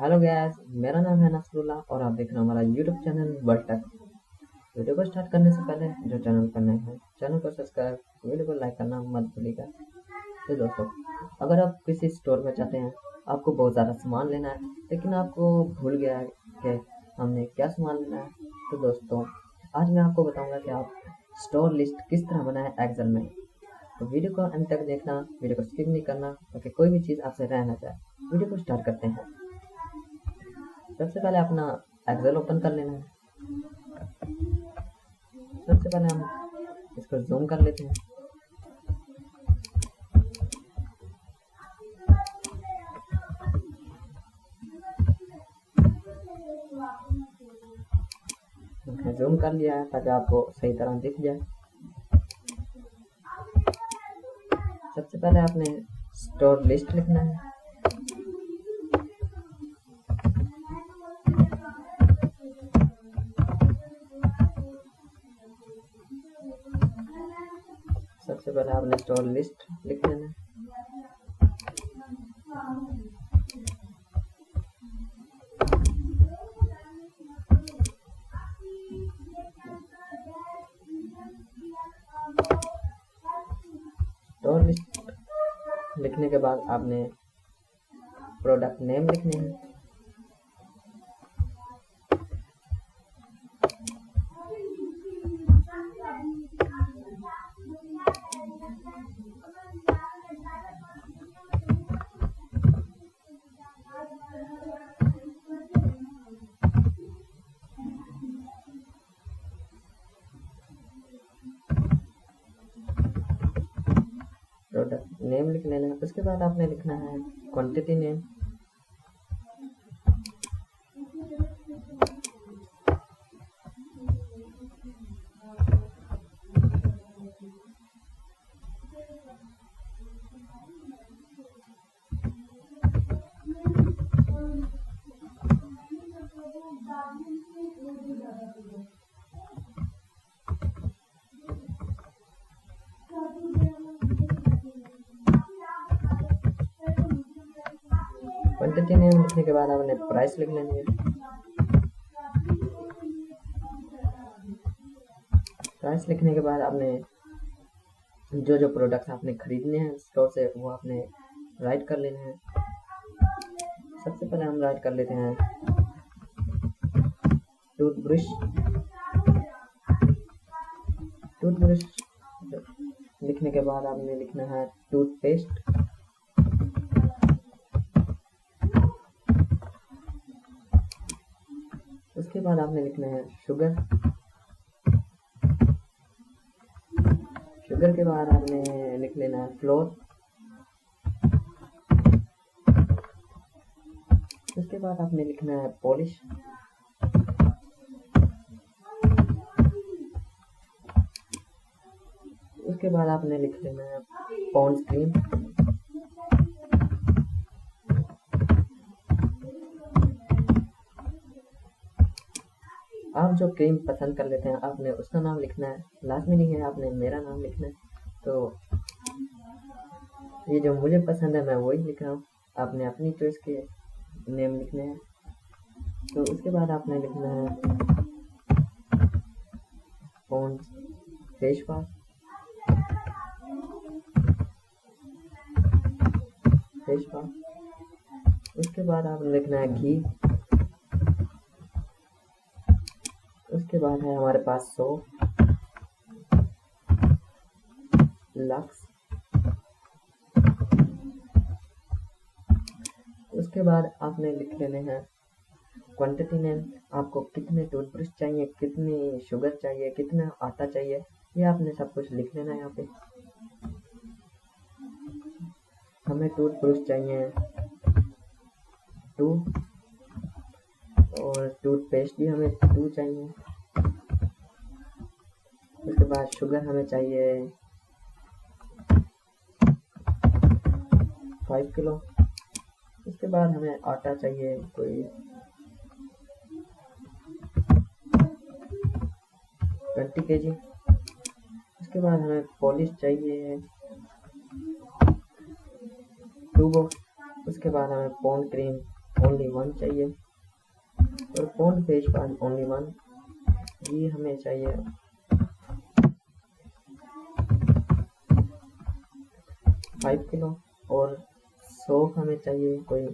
Hello guys, मेरा नाम है नसरुल्लाह और आप देख रहे हो हमारा YouTube channel world tech. Video को स्टार्ट करने से पहले जो चैनल पर नए हैं चैनल को सब्सक्राइब, वीडियो को लाइक करना मत भूलिएगा। तो दोस्तों, अगर आप किसी स्टोर में जाते हैं, आपको बहुत ज़्यादा सामान लेना है लेकिन आपको भूल गया है कि हमने क्या सामान लेना है, तो दोस्तों आज मैं आपको बताऊंगा कि आप स्टोर लिस्ट किस तरह बनाएं एक्सेल में। तो वीडियो को अंत तक देखना, वीडियो को स्किप नहीं करना ताकि कोई भी चीज़ आपसे रह ना जाए। वीडियो को स्टार्ट करते हैं। सबसे पहले अपना एक्सेल ओपन कर लेना है। सबसे पहले हम इसको जूम कर लेते हैं। मैंने जूम कर लिया है ताकि आपको सही तरह दिख जाए। सबसे पहले आपने स्टोर लिस्ट लिखना है। सबसे पहले आपने स्टोर लिस्ट लिख लेना है। स्टोर लिस्ट लिखने के बाद आपने प्रोडक्ट नेम लिखने हैं। प्रोडक्ट नेम लिख लेना है। उसके बाद आपने लिखना है क्वांटिटी नेम। क्वांटिटी नेम लिखने के बाद आपने प्राइस लिख लेनी है। प्राइस लिखने के बाद आपने जो जो प्रोडक्ट्स आपने खरीदने हैं स्टोर से वो आपने राइट कर लेने हैं। सबसे पहले हम राइट कर लेते हैं टूथब्रश। टूथब्रश लिखने के बाद आपने लिखना है टूथपेस्ट। उसके बाद आपने लिखना है शुगर। शुगर के बाद आपने लिख लेना है फ्लोर। उसके बाद आपने लिखना है पॉलिश। उसके बाद आपने लिख लेना है पॉन्ड्स क्रीम। आप जो क्रीम पसंद कर लेते हैं आपने उसका नाम लिखना है, लाजमी नहीं है आपने मेरा नाम लिखना है। तो ये जो मुझे पसंद है मैं वही लिख रहा हूँ, आपने अपनी चॉइस के नेम लिखने हैं। तो उसके बाद आपने लिखना है Pond's face wash. Face wash. उसके बाद आपने लिखना है घी। उसके बाद है हमारे पास सोप, लक्स। उसके बाद आपने लिख लेने हैं क्वांटिटी नेम। आपको कितने टूथब्रश चाहिए, कितनी शुगर चाहिए, कितना आटा चाहिए, ये आपने सब कुछ लिख लेना है। यहाँ पे हमें टूथब्रश चाहिए 2 और टूथपेस्ट भी हमें 2 चाहिए। उसके बाद शुगर हमें चाहिए 5 किलो। उसके बाद हमें आटा चाहिए कोई 20 kg। उसके बाद हमें पॉलिश चाहिए 2 बॉक्स। उसके बाद हमें पॉन्ड क्रीम ओनली 1 चाहिए, और पॉन्ड फेस वॉश ओनली 1, घी हमें चाहिए 5 किलो, और सोप हमें चाहिए कोई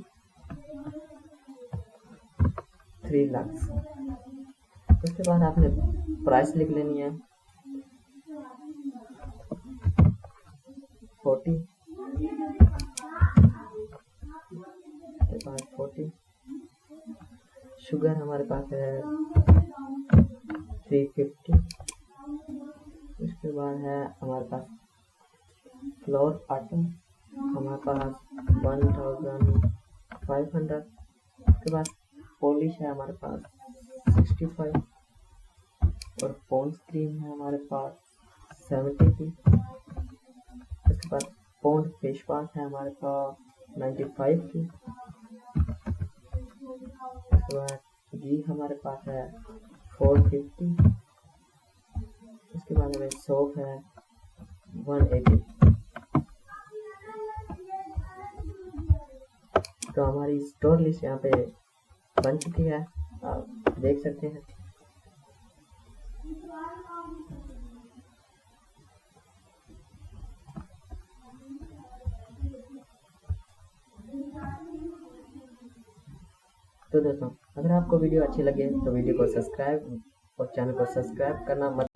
3 लाख। उसके बाद आपने प्राइस लिख लेनी है 40 के बाद 40। शुगर हमारे पास है 350। उसके बाद है हमारे पास फ्लोर आटा हमारे पास 1500। उसके बाद पॉलिश है हमारे पास 65, और पॉन्ड्स क्रीम है हमारे पास 70 की। उसके बाद पॉन्ड फेस वॉश है हमारे पास 95 की। उसके बाद घी हमारे पास है 450। उसके बाद हमें सोप है 180। तो हमारी स्टोर लिस्ट यहाँ पे बन चुकी है, आप देख सकते हैं। तो दोस्तों, अगर आपको वीडियो अच्छी लगे तो वीडियो को सब्सक्राइब और चैनल को सब्सक्राइब करना मत